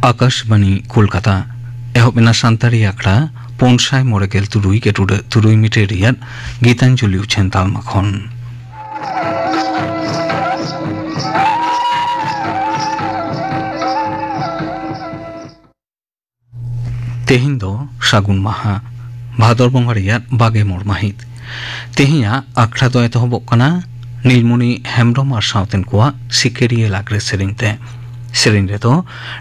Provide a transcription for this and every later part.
आकाशवाणी कोलकाता एहबेना सान्तारी आखड़ा पौनसाय मोरेगेल तुरुई के तुरुई मिटे रियाद गीतांजलि उछेन तालमाखन तेहिं दो सागुन माहा भादर बंगा रियाद बागे मोर माहित तेहिया आखड़ा दो एतहबोग कना नीलमणि हेम्ब्रम और सावतेन कोआ सिकेरिये लाग्रे सेरिंगते सेरिंग रे तो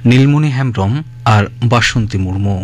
नीलमणि हेम्ब्रम और बासंती मुर्मू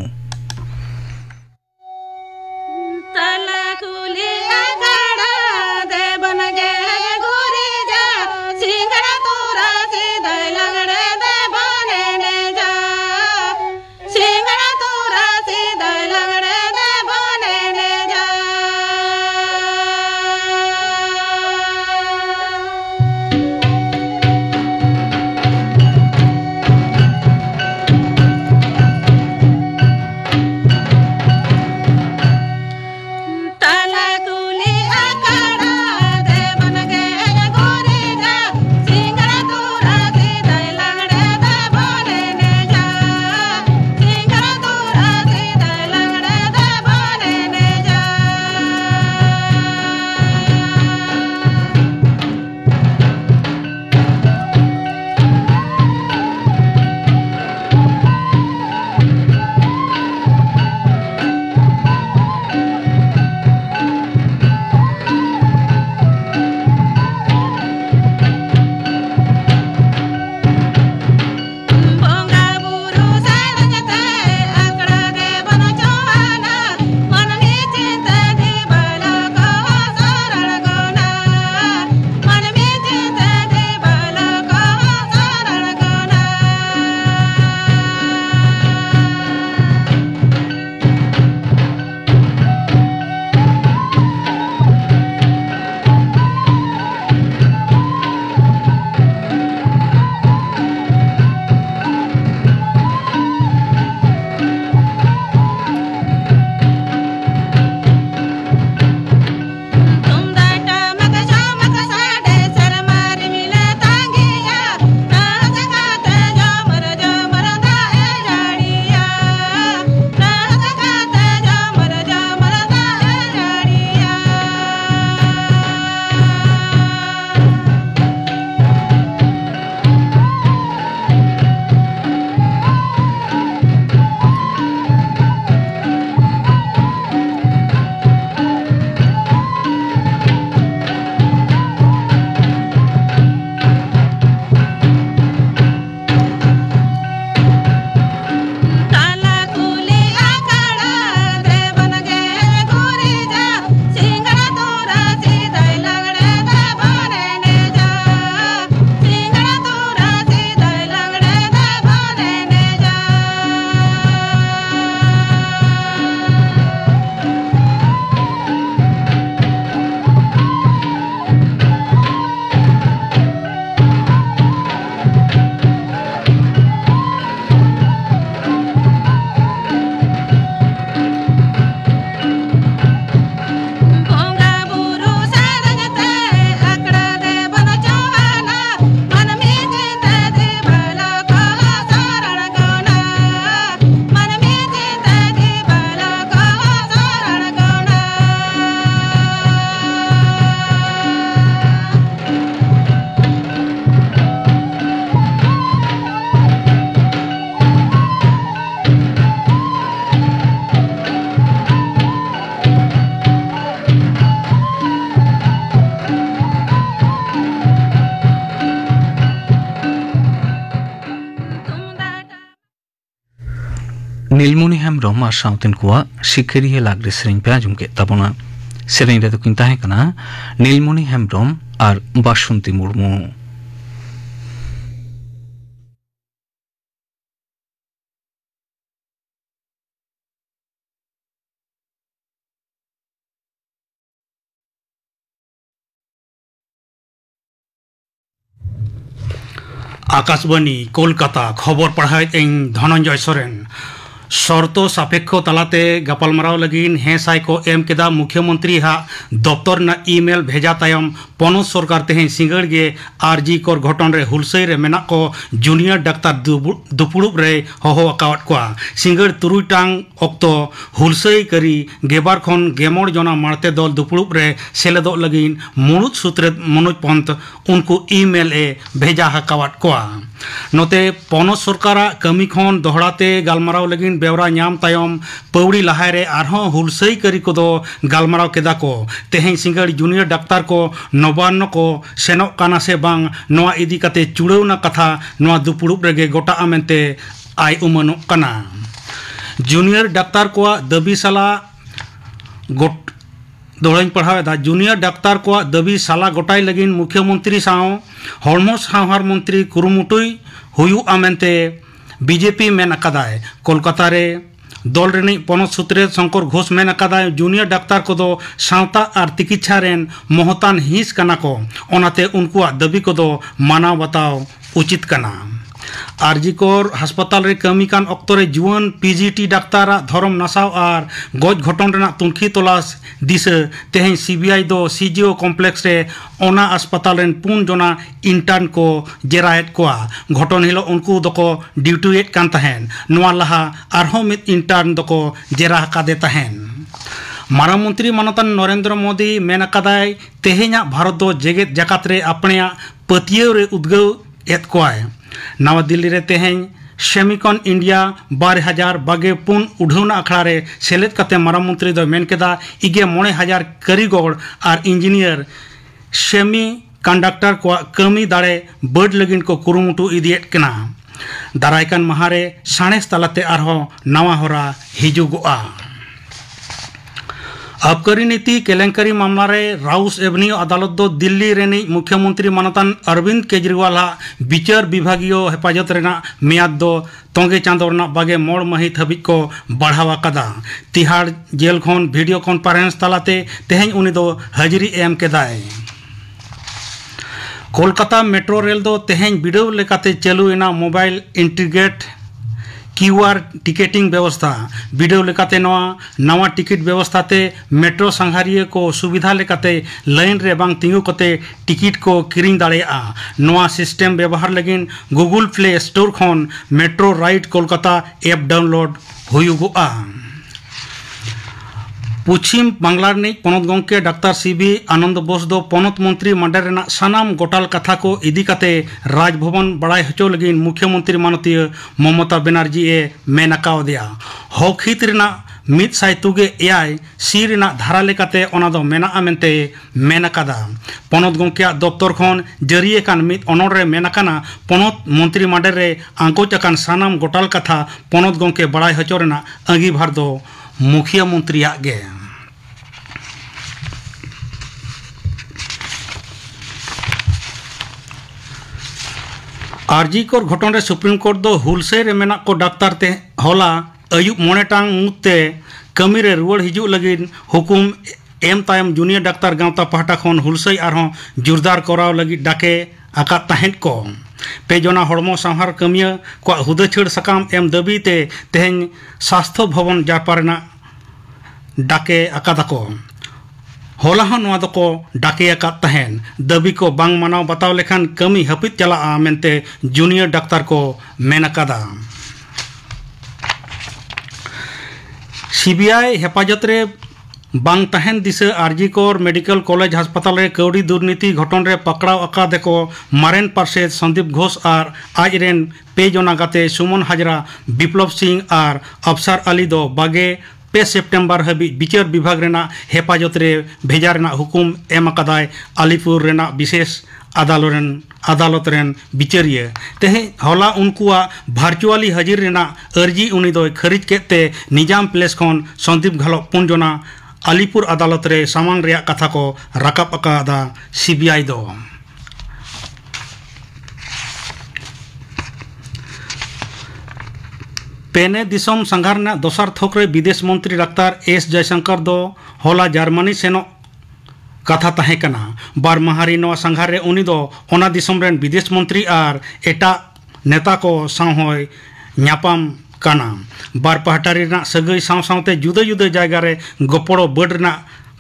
नीलमणि हेम्ब्रम और सावतेन कोआ सिकेरिये लाग्रे सेरिंग पे आजुम के तबना सेरिंग रे तो किंता है कना नीलमणि हेम्ब्रम और बासंती मुर्मू आकाशवाणी कोलकाता खबर पढ़ाई धनंजय सोरेन शर्तो सापेक्ष तलाते गपालमाराव लगिन हे साय को एम केदा मुख्यमंत्री हा दफ्तर ना ईमेल भेजा तायम पनोत सरकार तेहें सिंगड़ गे आरजी कोर घटन रे हुलसई रे मेना को जूनियर डाक्तार दुपुड़ुब रे होहो अकावट को सिंगड़ तुरुई टांग अक्तो हुलसई करी गेबार खन गेमोड़ जना मारते दल दुपुड़ुब रे सेलेदो लगिन मुणुत सूत्रे मनोज पंत उनको ईमेल ए भेजा अकावट को नोते पनोत सरकार कमी खन दोहराते गालमाराव लगिन बेवरा नाम तायम पौड़ी लहाय रे आरहों हुलसई करी को दो गालमाराव केदा को तेहें सिंगड़ जूनियर डाक्तार को नवान्न को सेनोक काना से बांग नोआ इदी कते चुड़ौना कथा नोआ दुपुड़ुब रेगे गोटा आमेंते आय उमनोक कना जूनियर डाक्तार को दबी साला गोट दोड़ाई पढ़ावेदा जूनियर डाक्तार को दबी साला गोटाई लगिन मुख्यमंत्री साव हड़मो सावहार मंत्री कुरुमुटुई हुयु आमेंते बीजेपी मेन अकादाय कोलकाता रे दल रेनी पनोत सूत्रे शंकर घोष मेन अकादाय जूनियर डाक्तार को दो सावता और चिकित्सा रेन महतान हिस कना को ओनाते उनको दबी को दो मानाव बताओ उचित कना आरजीकोर अस्पताल रे कमी कान अक्तरे जुआन पीजीटी डाक्तार धरम नासाव और गज घटन रेना तुनखी तलाश दिस तेहें सीबीआई दो सीजीओ कॉम्प्लेक्स रे ओना अस्पताल रेन पुन जना इंटर्न को जेरायत को घटन हिलो उनको दको ड्यूटीएट कान तहेन नोआ लहा आरहों मित इंटर्न दको जेरा कादे तहेन मारा मंत्री मानतान नरेंद्र मोदी मेन अकादाय तेहें भारत दो जेगेत जाकात रे अपने पतियो रे उद्गव एत कोआय नवा दिल्ली रे तेहें सेमिकॉन इंडिया 2024 उड़ौना अखड़ा रे सेलेद कते मारा मंत्री दो मेन केदा इगे 9,000 कारीगर और इंजीनियर सेमी कंडक्टर को कमी दाड़े बड़ लगिन को कुरुमुटु इदियत कना दारायकान महारे साणेस तलाते आरहो नवा होरा हिजुगुआ आबकारी नीति केलेंकारी मामला रे राउस एवेन्यू अदालत दो दिल्ली रेनी मुख्यमंत्री मानतान अरविंद केजरीवाल विचार विभागीय हेफाजत रेना मियाद दो तोंगे चांदो रेना बागे मोड़ महित हबिज को बढ़ावा कदा तिहाड़ जेल खन वीडियो कॉन्फ्रेंस तालाते तेहें उनी दो हाजिरी एम केदाय कोलकाता मेट्रो रेल दो तेहें बिडव लेकाते चालू एना मोबाइल इंटीग्रेट क्यूआर टिकेटिंग व्यवस्था वीडियो लेकाते नवा टिकट व्यवस्थाते मेट्रो संघारिया को सुविधा लेकाते लाइन रे बांग तिंगु कते टिकट को किरिंग दाड़ेया नवा सिस्टम व्यवहार लगिन गूगल प्ले स्टोर खन metro ride Kolkata app download हुयुगुआ पश्चिम बांग्ला पनत गंके डाक्तार सीबी आनंद बोस दो पनत मंत्री मांडे रेना सानाम गोटाल कथा को इदी कते राजभवन बड़ाई हचो लगिन मुख्यमंत्री मानतीय ममता बनर्जी ए मेन अकावदिया हक हित रेना 100 सी रेना धारा लेकाते ओना दो मेना आमेंते मेन अकादा पनत गंके दफ्तर खन जरिए कान मित अनड़ रे मेन अकाना पनत मंत्री मांडे रे आंकोच अकान सानाम गोटाल कथा पनत गंके बड़ाई हचो रेना अंगीभार दो मुखिया मंत्री गे आरजी कोर घटन रे सुप्रीम कोर्ट दो हुलसई रे मेना को डाक्तार ते होला अयुब मोनेटांग मुते कमी रे रुवड़ हिजु लगिन हुकुम एम तायम जूनियर डाक्तार गांवता पहाटा खन हुलसई आरहों जोरदार कराव लगी डाके आका तहें को पेजना हड़मो संहार कमिया को हुदा छड़ सकाम एम दबी ते तेहें स्वास्थ्य भवन जापारना डाके आकादा को होला हन नवा दको डाके आका तहेन दबी को बांग मानाव बताव लेखान कमी हपित चला मेनते जूनियर डाक्तार को मेन अकादा सीबीआई हेफाजत रे बांग तहेन दिशा आरजी कोर मेडिकल कॉलेज अस्पताल रे कौड़ी दुर्नीति घटन रे पकड़ाव अका देखो मारेन पार्षद संदीप घोष और आज रेन पेजना गाते सुमन हाजरा विप्लव सिंह और अफसर अली दो बागे 2 सेप्टेम्बर हबी विचार विभाग रेना हेफाजत रे भेजा रेना हुकुम एम अकादाय अलीपुर रेना विशेष अदालत रेन विचारिया तेहे होला उनकुआ भार्चुअली हाजिर रेना अर्जी उनी दो खारिज केते निजाम प्लेस खन संदीप घालो पुनजना अलीपुर अदालत रे सामांग रेया कथा को राकाब अकादा सीबीआई दो पेने दिसम संघार ना दोसार थोक रे विदेश मंत्री डाक्तार एस जयशंकर दो होला जर्मनी सेनो कथा तहे कना बार महारी नवा संघार रे उनी दो ओना दिसम रेन विदेश मंत्री और एटा नेता को साहोय न्यापाम काना बार पहाटारी ना सगई साव सावते जुदा जुदा जायगा रे गोपड़ो बड़ रेना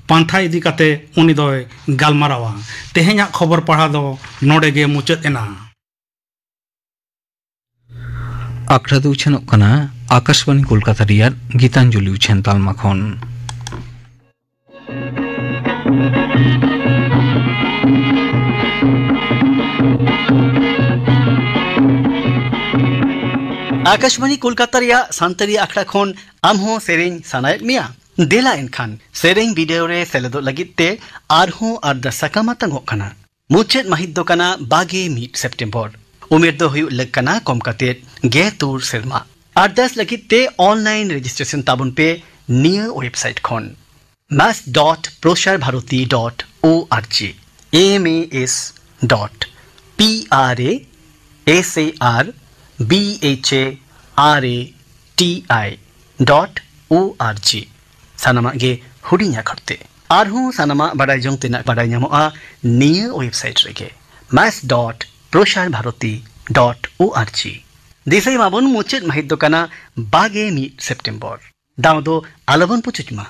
पांथा इदी काते उनी दोय गालमारावा तेहेኛ खबर पढ़ा दो नोडे गे मुचाद एना आखड़ा दो उछेन कना आकाशवाणी कोलकाता रियार गीतांजलि उछेन तालमा खन आकाशवाणी कोलकाता रिया सांतरी आखड़ा खन आमहो सेरें सानायत मिया देला एनखान सेरें वीडियो रे सेलेदो लगिते आरहो आरदा सकामा तंगो कना मुचेद माहित दो कना बागे मीट सेप्टेम्बर उमेर दो हुयु लग कना कम कते गे तूर सेरमा आरदास लगिते ऑनलाइन रजिस्ट्रेशन ताबुन पे नियर वेबसाइट खन mass.prosharbharati.org mas.prasarbharati.org सानामा गे हुडिया खरते आरहु सानामा बडाई जों तेना बडाई ᱧᱟᱢᱚᱜᱼᱟ नियर वेबसाइट रेगे mass.prosharbharati.org दिसै माबन मुचेद माहित दोकाना बागे मीट सेप्टेम्बर दाव दो आलबन पुचुचमा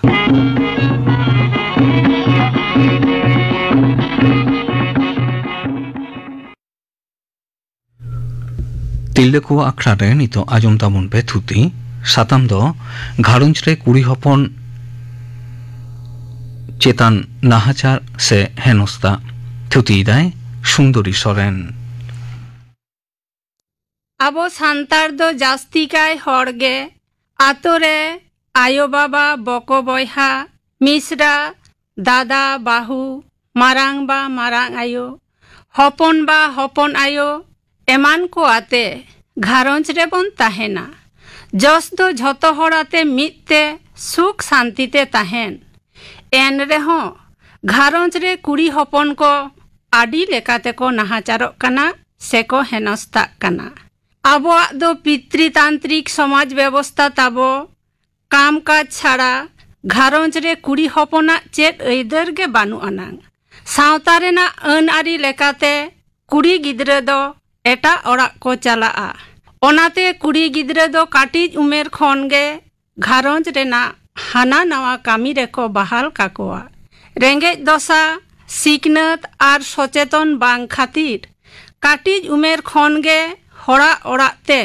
तिल्ले को आखड़ा रे नितो आजम ताबुन पे थुती साताम दो घारंज रे कुड़ी हपन चेतान नाहाचार से हेनस्ता थुती दाय सुंदरी सोरेन आबो सान्तार दो जास्ती काय हरगे आतोरे आयो बाबा बको बयहा मिश्रा दादा बाहू मारांग बा मारांग आयो हपन बा हपन आयो एमान को आते घारंज रे बन ताहेना जस दो झतो हराते मिटते सुख शांतिते ताहेन एन रेहो घारंज रे कुड़ी हपन को आडी लेकाते को नाहाचारक कना सेको हेनस्ताक कना आबोआ दो पितृतांत्रिक समाज व्यवस्था ताबो काम काज छाड़ा घारंज रे कुड़ी हपना चेत ऐदर गे बानु अनांग सावता रेना अन आरी लेकाते कुड़ी गिद्रे दो एटा ओड़ा को चलाआ ओनाते कुड़ी गिद्रे दो काटिज उमेर खन गे घारंज रेना हाना नवा कामी रेको बहाल काकोआ रेंगेज दशा सिकनत आर सचेतन बांग खातिर काटिज उमेर खन गे हड़ा ओड़ाते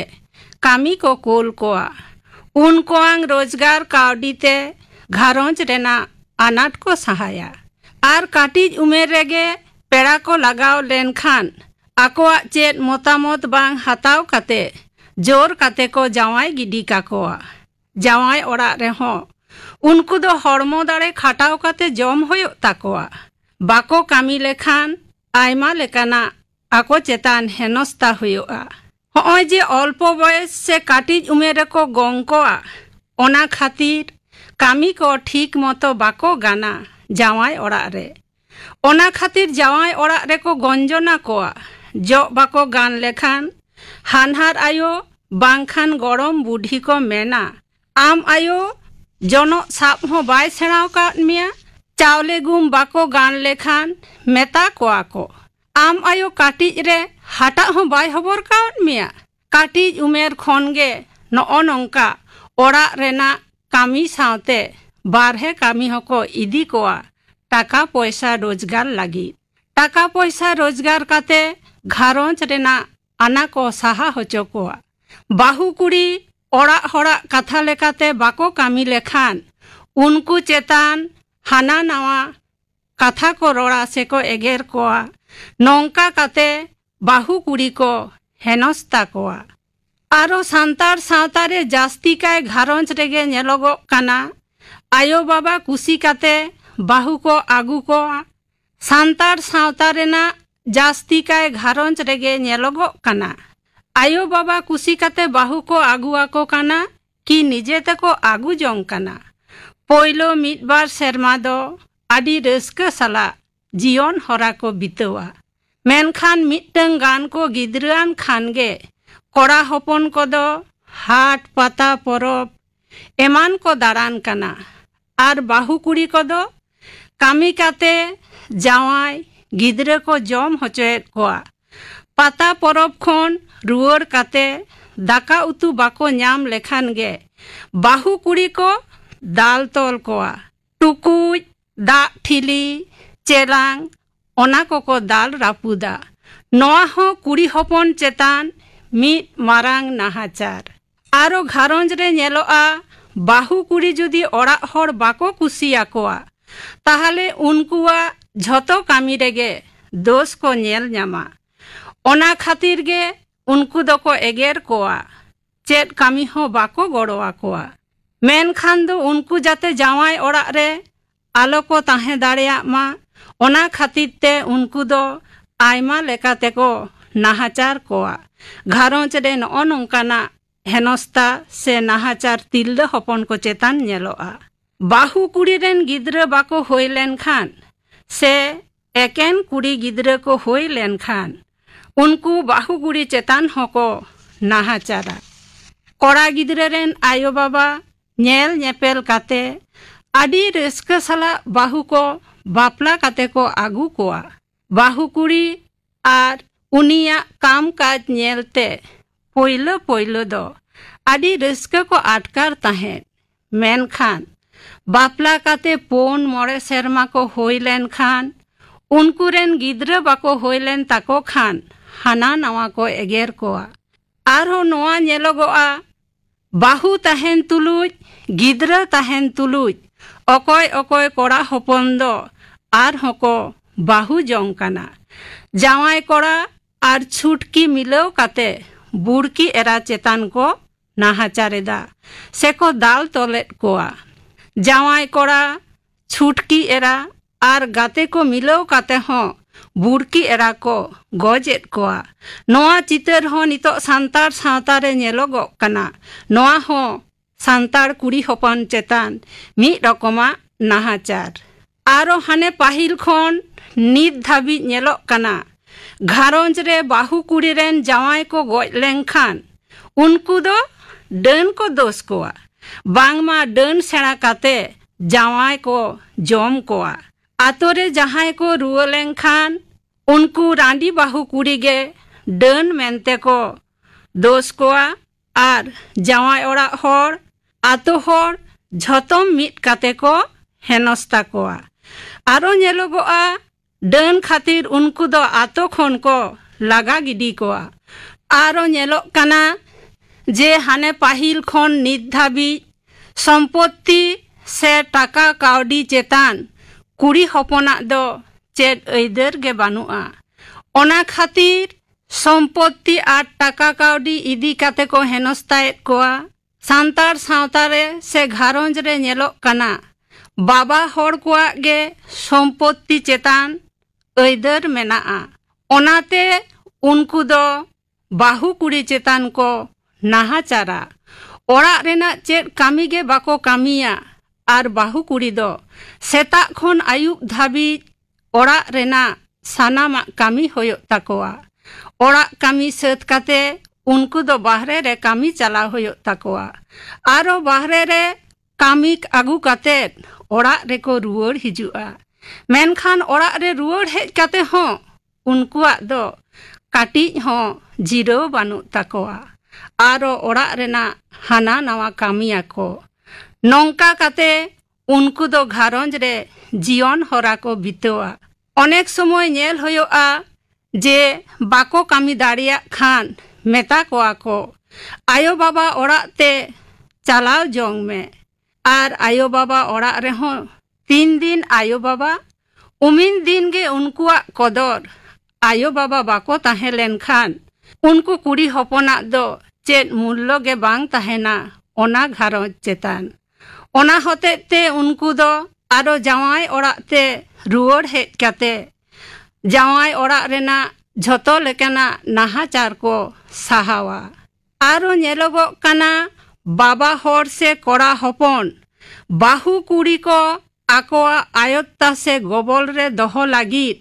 कामी को कोल कोआ उनकोआंग रोजगार कावडीते घारंज रेना आनाट को सहाया आर काटिज उमेर रेगे पेड़ा को लगाव लेनखान आकोआ चेत मोतामत बांग हताव काते जोर काते को जावाई गिडी काकोआ जावाई ओड़ा रेहो उनको दो हड़मो दाड़े खाटाव काते जम होयो ताकोआ बाको कामी लेखान आयमा लेकाना आको चेतान हेनस्ता हुयोआ होय जे अल्प बयस से काटिज उमेर को गंकोआ ओना खातिर कामी को ठीक मतो बाको गाना जावाई ओड़ा रे ओना खातिर जावाई ओड़ा रे को गंजना कोआ जो बाको गान लेखान हानहार आयो बांखान गरम बुढ़ी को मेना आम आयो जनो साप हो बाय सेणाव काट मिया चावले गुम बाको गान लेखान मेता कोआ को आम आयो काटिज रे हाटा हो बाय हबर काट मिया काटिज उमेर खनगे नኦ नंका ओड़ा रेना कामी सावते बारहे कामी हको इदी कोआ टाका पैसा रोजगार लगी टाका पैसा रोजगार काते घारंज रेना आना को साहा होचो कोआ बाहू कुड़ी ओड़ा हड़ा कथा लेकाते बाको कामी लेखान उनको चेतान हाना नवा कथा को रोड़ा से को एगेर कोआ नौका काते बाहू कुड़ी को हेनस्ता कोआ आरो सांतार सावतारे जास्ती काय घारंज रेगे नेलोगो काना आयो बाबा कुसी काते बाहू को आगू को सांतार सावतारेना जास्ती काय घारंज रेगे नेलोगो काना आयो बाबा कुसी काते बाहू को आगुआ को काना कि निजे तको आगू जोंग काना पोइलो मिट बार सेरमा दो आदि रस्का साला जीवन हरा को बितवा मेनखान मिटंग गान को गिद्रान खानगे कोड़ा हपन को दो हाट पाता परब एमान को दारान काना आर बाहू कुड़ी को दो कामी काते जावाई गिद्रे को जम होचोएत कोआ पाता परब खन रुआर काते दाका उतु बाको ᱧᱟᱢ लेखान गे बाहू कुड़ी को दाल तोल कोआ टुकुज ᱫᱟᱜ ᱴᱷᱤᱞᱤ ᱪᱮᱞᱟᱝ ᱚᱱᱟ ᱠᱚᱠᱚ ᱫᱟᱞ ᱨᱟᱹᱯᱩᱫᱟ ᱱᱚᱣᱟ ᱦᱚᱸ ᱠᱩᱲᱤ ᱦᱚᱯᱚᱱ ᱪᱮᱛᱟᱱ ᱢᱤᱫ ᱢᱟᱨᱟᱝ ᱱᱟᱦᱟᱪᱟᱨ ᱟᱨᱚ ᱜᱷᱟᱨᱚᱸᱡᱽ ᱨᱮ ᱧᱮᱞᱚᱜᱼᱟ ᱵᱟᱹᱦᱩ ᱠᱩᱲᱤ ᱡᱩᱫᱤ ᱚᱲᱟᱜ ᱦᱚᱲ ᱵᱟᱠᱚ ᱠᱩᱥᱤᱭᱟᱠᱚᱣᱟ ᱛᱟᱦᱚᱞᱮ ᱩᱱᱠᱩᱣᱟᱜ ᱡᱷᱚᱛᱚ ᱠᱟᱹᱢᱤ ᱨᱮᱜᱮ ᱫᱳᱥ ᱠᱚ ᱧᱮᱞ ᱧᱟᱢᱟ ᱚᱱᱟ ᱠᱷᱟᱹᱛᱤᱨ ᱜᱮ ᱩᱱᱠᱩ ᱫᱚᱠᱚ ᱮᱜᱮᱨ ᱠᱚᱣᱟ ᱪᱮᱫ ᱠᱟᱹᱢᱤ ᱦᱚᱸ ᱵᱟᱠᱚ ᱜᱚᱲᱚ ᱟᱠᱚᱣᱟ ᱢᱮᱱᱠᱷᱟᱱ ᱫᱚ ᱩᱱᱠᱩ ᱡᱟᱛᱮ ᱡᱟᱶᱟᱭ ᱚᱲᱟᱜ ᱨᱮ ᱟᱞᱚ ᱠᱚ ᱛᱟᱦᱮᱸ ᱫᱟᱲᱮᱭᱟᱜ ᱢᱟ ᱚᱱᱟ ᱠᱷᱟᱹᱛᱤᱨ te unku do aima lekate ko nahachar koa gharonj re no nonkana henosta se nahachar tilde hopon ko chetan nyeloa bahu kuri ren gidra bako hoi len khan se eken kuri gidra ko hoi len khan unku bahu kuri chetan hoko nahachara kora gidra ren ayo baba nyel nyepel kate adi reska sala bahu ko bapla kate ko agu koa bahu kuri ar unia kam kaj nyelte poilo poilo do adi reska ko atkar tahen menkhan bapla kate pon more serma ko hoilen khan unkuren gidra bako hoilen tako khan hana nawa ko eger koa arho noa nyelogoa bahu tahen tuluj gidra tahen tuluj okoy okoy kora hopon do ar hoko bahu jong kana jawai kora ar chutki milew kate burki era chetan ko nahachareda seko dal tolet koa jawai kora chutki era ar gate ko milew kate ho burki era ko gojet koa noa chitar ho nito santar sawta re nyelogok kana noa ho santar kuri hopon chetan mi rokoma nahachar aro hane pahil khon nit dhabi nyelok kana gharonj re bahu kuri ren jawai ko goj lenkhan unku do deun ko dos koa bangma deun sera kate jawai ko jom koa atore jahai ko ruwa lenkhan unku randi bahu kuri ge deun mente ko dos koa ar jawai ora hor ato hor jhotom mit kate ko henosta koa aro nyelogoa deun khatir unku do ato khon ko laga gidi koa aro nyelok kana je hane pahil khon nit dhabi সম্পত্তি se taka kaudi chetan kuri hopona do chet eider ge banua ona khatir সম্পত্তি ar taka kaudi idi kate ko henostaet koa santar sawtare se gharonj re nyelok kana baba hor koa ge সম্পত্তি chetan eider menaa onate unku do bahu kuri chetan ko nahachara ora rena chet kami ge bako kamiya ar bahu kuri do seta khon ayub dhabi ora rena sanama kami hoyok takoa ora kami set kate unku do bahre re kami chala hoyok takoa aro bahre re kami agu kate ora re ko ruor hijua menkhan ora re ruor hej kate ho unkuak do kati ho jiro banu takoa aro ora rena hana nawa kamiya ko nongka kate unku do gharonj re jion hora ko bitoa onek somoy nyel hoyoa je bako kami dariya khan meta koa ko ayo baba ora te chalao jong me ar ayo baba ora re ho 3 din ayo baba umin din ge unkuak kodor ayo baba bako tahelen khan unku kuri hopona do chet mullo ge bang tahena ona gharonj chetan ona hote te unku do aro jawai ora te ruor hej kate jawai ora rena jhoto lekana nahachar ko sahawa aro nyelogok kana baba hor se kora hopon bahu kuri ko akoa ayotta se gobol re doho lagit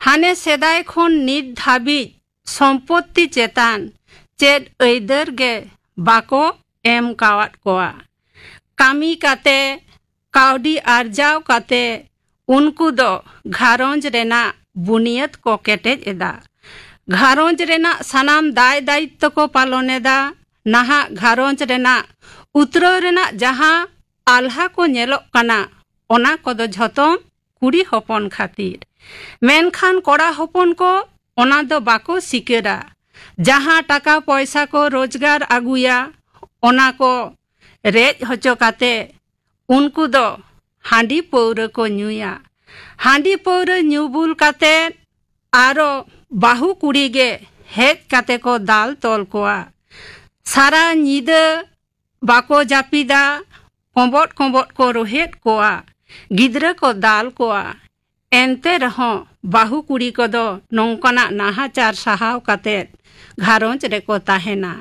hane sedai khon nit dhabi সম্পত্তি চেতান chet eider ge bako em kawat koa kami kate kaudi arjao kate unku do gharonj rena buniyat ko ketej eda gharonj rena sanam dai daitto ko palon eda naha gharonj rena utro rena jaha alha ko nyelok kana ओना कोदो झोतो कुड़ी हपन खातिर मेनखान कोड़ा हपन को ओना दो बाको सिकेरा जहाँ टाका पैसा को रोजगार आगुया ओना को रेज होचो काते उनको दो हांडी पौर को न्यूया हांडी पौर न्यूबुल काते आरो बाहु कुड़ी गे हेज काते को दाल तोल कोआ सारा नीद बाको जापिदा कोंबोट कोंबोट को रोहेट कोआ गिद्र को दाल कोआ एनते रहो बाहु कुड़ी को दो नौकना नाहाचार सहाव काते घारोंज रेको ताहेना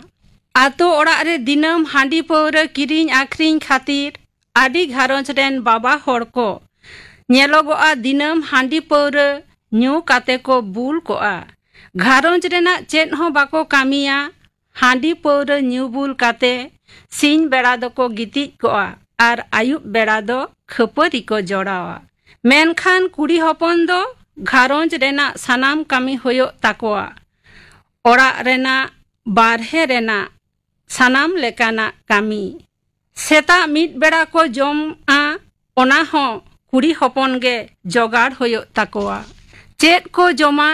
आतो ओड़ा रे दिनम हांडी पौर किरिंग आखरिंग खातिर आदि घारोंज रेन बाबा होड़ को नेलोगोआ दिनम हांडी पौर न्यू काते को बुल कोआ घारोंज रेना चेत हो बाको कामिया हांडी पौर न्यू बुल काते सिंह बेड़ा दो को गितिज कोआ आर आयुब बेड़ा दो खपरी को जोड़ावा मेनखान कुड़ी हपन दो घारोंज रेना सानाम कामी होयो ताकोआ ओड़ा रेना बारहे रेना सानाम लेकाना कामी सेता मिट बेड़ा को जम आ ओना हो कुड़ी हपन गे जोगाड़ होयो ताकोआ चेत को जमा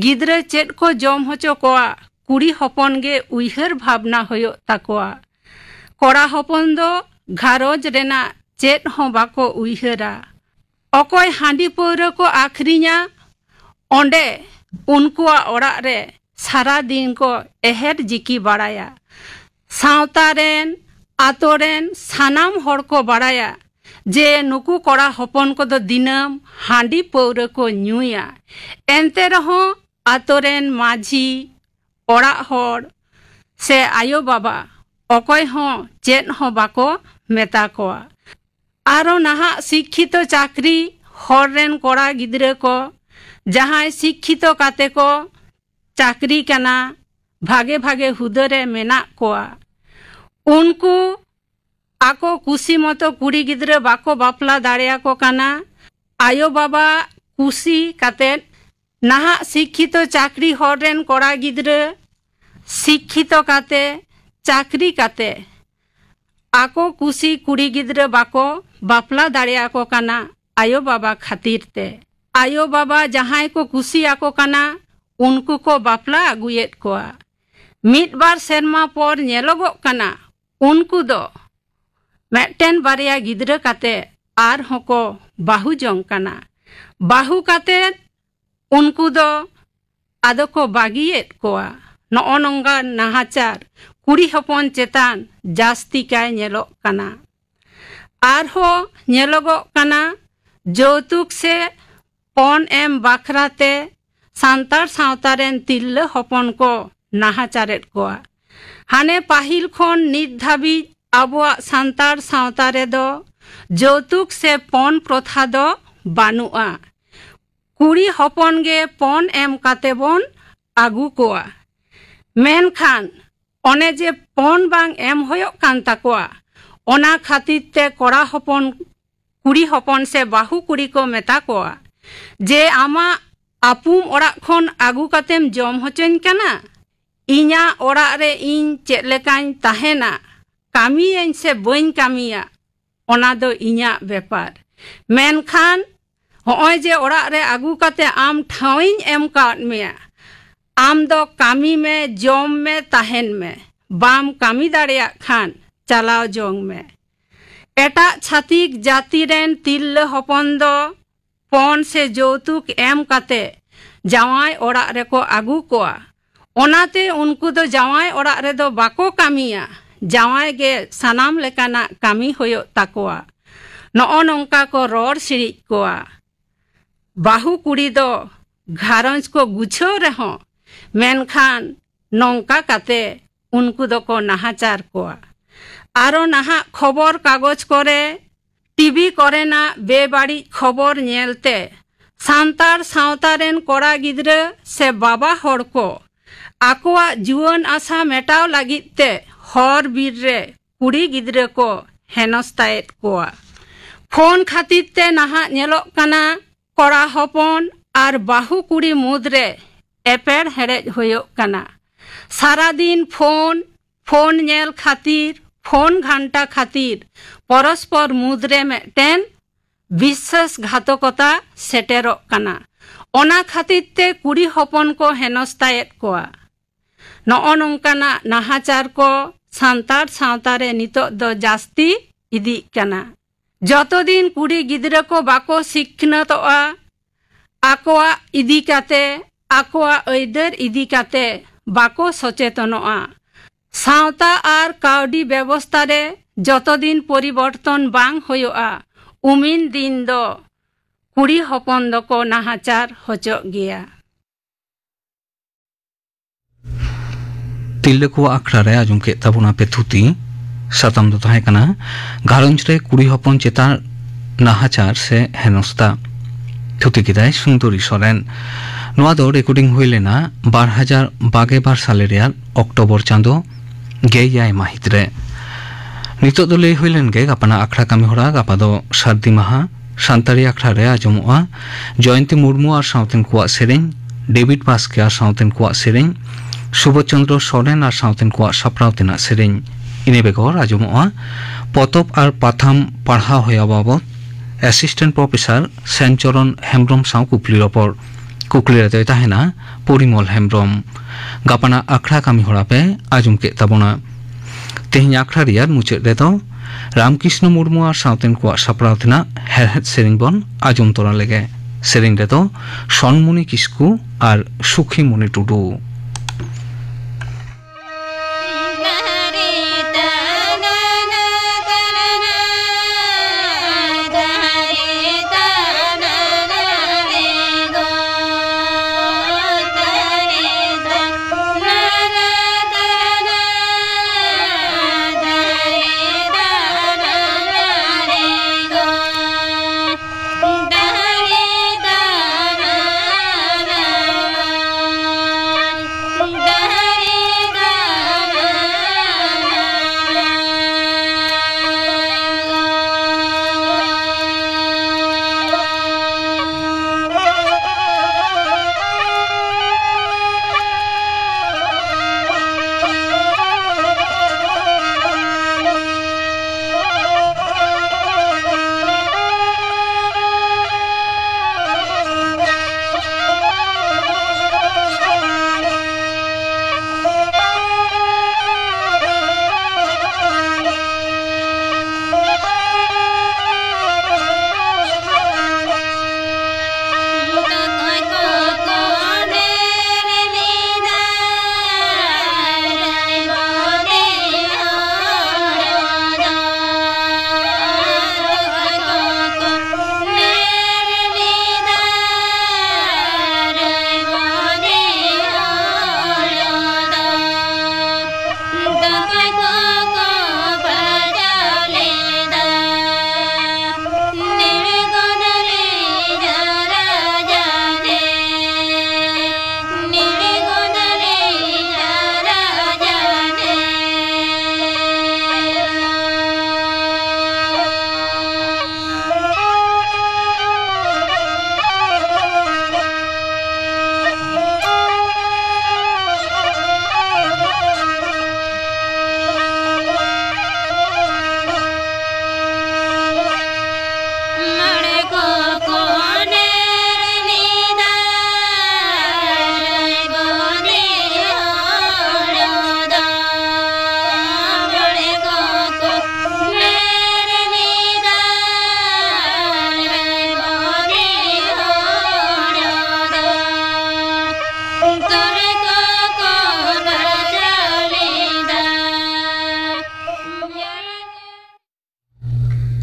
गिद्रे चेत को जम होचो कोआ कुड़ी हपन गे उइहर भावना होयो ताकोआ कोड़ा हपन दो घारोंज रेना चेत हो बाको उइहरा अकोय हांडी पौर को आखरिया ओंडे उनकुआ ओड़ा रे सारा दिन को एहर जिकी बाड़ाया सावतारेन आतोरेन सानाम होड़ को बाड़ाया जे नुकु कोड़ा हपन को दो दिनम हांडी पौर को न्यूया एनते रहो आतोरेन माझी ओड़ा होड़ से आयो बाबा अकोय हो चेत हो बाको मेता कोआ आरो नाहा शिक्षित चाकरी होड़ रेन कोड़ा गिद्रे को जहाँ शिक्षित काते को चाकरी कना भागे भागे हुदरे मेना कोआ उनको आको कुसी मतो कुड़ी गिद्रे बाको बापला दाड़िया को कना आयो बाबा कुसी काते नाहा शिक्षित चाकरी होड़ रेन कोड़ा गिद्रे शिक्षित काते चाकरी काते आको कुसी कुड़ी गिद्रे बाको बापला दाड़िया को कना आयो बाबा खातिर ते आयो बाबा जहाँ को कुसी आको कना उनको को बापला आगुएत कोआ मिट बार सेरमा पर नेलोगो कना उनको दो मेटेन बारिया गिद्रे काते आर होको बाहु जोंग कना बाहु काते उनको दो आदो को बागिएत कोआ नो नंगा नाहाचार कुड़ी हपन चेतान जास्ती काय नेलो कना आर हो नेलोगो कना जौतुक से पन एम बाखराते सांतार सावतारेन तिल्ले हपन को नाहाचारेत कोआ हाने पाहिल खोन नित धाबी आबुआ सांतार सावतारे दो जौतुक से पन प्रथा दो बानुआ कुड़ी हपन गे पन एम काते बन आगु कोआ मेनखान ओने जे पन बांग एम होयो कान ताकोआ ओना खातिर ते कोड़ा हपन कुड़ी हपन से बाहु कुड़ी को मेता कोआ जे आमा आपुम ओड़ा खन आगु कातेम जम होचन कना इन्या ओड़ा रे इन चेत लेकान ताहेना कामियन से बइन कामिया ओना दो इन्या बेपार मेनखान होय जे ओड़ा रे आगु काते आम ठाविन एम काट मेया आम दो कामी में जम में ताहेन में बाम कामी दाड़िया खान चलाव जोंग में एटा छातिक जाति रेन तिल्ले हपन दो पन से जौतुक एम काते जावाय ओड़ा रे को आगु कोआ ओनाते उनको दो जावाय ओड़ा रे दो बाको कामिया जावाय गे सानाम लेकाना कामी होयो ताकोआ नो नंका को रोड सिरिज कोआ बाहु कुड़ी दो घारंज को गुछो रहो मेनखान नंका काते उनको दो को नाहाचार कोआ आरो नाहा खबर कागज करे टीवी करे ना बेबाड़ी खबर नेलते सांतार सावतारेन कोड़ा गिद्रे से बाबा होड़ को आकोआ जुआन आशा मेटाव लागिते हर बीर रे कुड़ी गिद्रे को हेनस्तायत कोआ फोन खातिर ते नाहा नेलो कना कोड़ा हपन आर बाहु कुड़ी मुद्रे एपेड़ हेड़ेज होयो कना सारा दिन फोन नेल खातिर फोन घंटा खातिर परस्पर मुद्रे में टेन বিশ্বাসঘাতকতা সেটেরক কানা ওনা খাতিরতে কুড়ি হপন কো হেনস্তায়েত কোয়া নও নংকানা নাহাচার কো সান্তার সাঁওতারে নিতক দ জাস্তি ইদি কানা যতদিন কুড়ি গিদ্রা কো বাকো শিক্ষিতোয়া আকোয়া ইদি কাতে আকোয়া ঐদের ইদি কাতে বাকো সচেতনोआ সাঁওতা আর কাউডি ব্যবস্থারে যতদিন পরিবর্তন বাং হয়োआ উমিন দিন দ কুড়ি হপন দকো নাহাচার হচক গিয়া तिल्ले को आखड़ा रे आजम के तबुना पे थुती सतम दो ताहे कना घारंज रे कुड़ी हपन चेता नाहाचार से हेनस्ता थुती किदाय सुंदरी सोरेन नोआ दो रेकर्डिंग हुईले ना 2022 साले रेयार अक्टोबर चांदो गेयाय माहित रे नितो दो ले हुईलेन गे गापाना आखड़ा कामी होरा गापा दो सार्दी माहा सान्तारी आखड़ा रे आजमोआ जयंती मुर्मू और साउथेन कुआ सेरें डेविड बास्के और साउथेन कुआ सेरें सुबोध चंद्र सोरेन और साउथेन कुआ सप्रावतेना सेरें इने बेगर आजमोआ पतब और पाथाम पढ़ा होया बाबत एसिस्टेंट प्रोफेसर सेंचरन हेम्ब्रम साउ कुकली रपर कुकली रे ताहेना परिमल हेम्ब्रम गापाना आखड़ा कामी होरा पे आजम के तबना तेहिं आखड़ा रियार मुचे रे तो रामकृष्ण मुर्मू और साउथेन कुआ सप्रावतेना हेरहेद सेरें बन आजम तोरा लेगे सेरें रे तो सनमुनि किस्कू और सुखी मुनि टुडू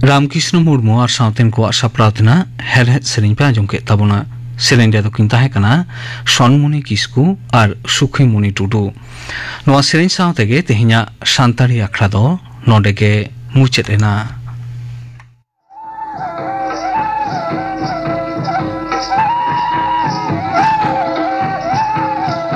रामकृष्ण मुर्मू और साउथेन को सप्रावतेना हेरहेद सेरें पे आजम के तबना सेरें रे तो किन ताहे कना सनमुनि किस्कू और सुखी मुनि टुडू नोआ सेरें साउतेगे तेहिया सान्तारी आखड़ा दो नोडे के मुचेद एना।